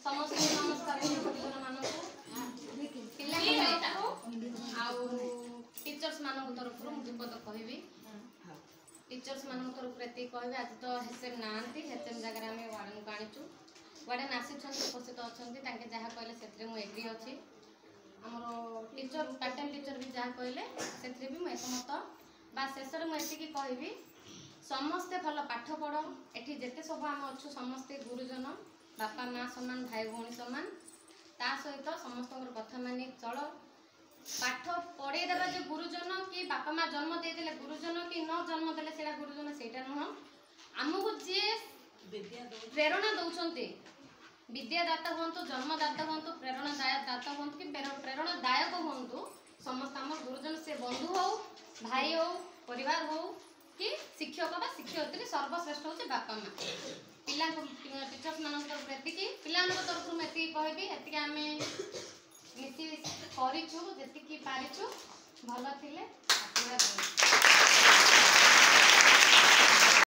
समस्त नमस्कार गुरुजन मानक टीचर्स मान तरफ दुपद कहबी टीचर्स मान तरफ कह आज तो हेसेम ना हेसेम जगह आम वार्डन को आनीचु वार्डन आसी उपस्थित अच्छा जहाँ कहले से एग्री अच्छी आमर टीचर पार्ट टाइम टीचर भी जहाँ कहले से भी मुझे एकमत बा शेष में मुझे कहबी समस्ते भल पाठ पढ़ एटी जिते सब आम अच्छु समस्ते गुरुजन बापा माँ सामान भाई भौणी सामान ता सहित समस्त कथा मानि चल पाठ पढ़े देवा जो गुरुजन कि बापा माँ जन्म देदेले गुरुजन कि न जन्म देले सेटा गुरुजन सेटा नुह आमको जी प्रेरणा दौरान विद्यादाता हूँ जन्मदाता हूँ प्रेरणादाता हूँ कि प्रेरणादायक हूँ समस्त आम गुरुजन से बंधु हो भाई हो परिवार हो कि शिक्षक बा शिक्षयित्री सर्वश्रेष्ठ हूँ बापा माँ पिला टीचर्स मान तरफ एति पिला तरफ मुझे कहबी एति आम मिसी करूँ जी पारिचु भल थे।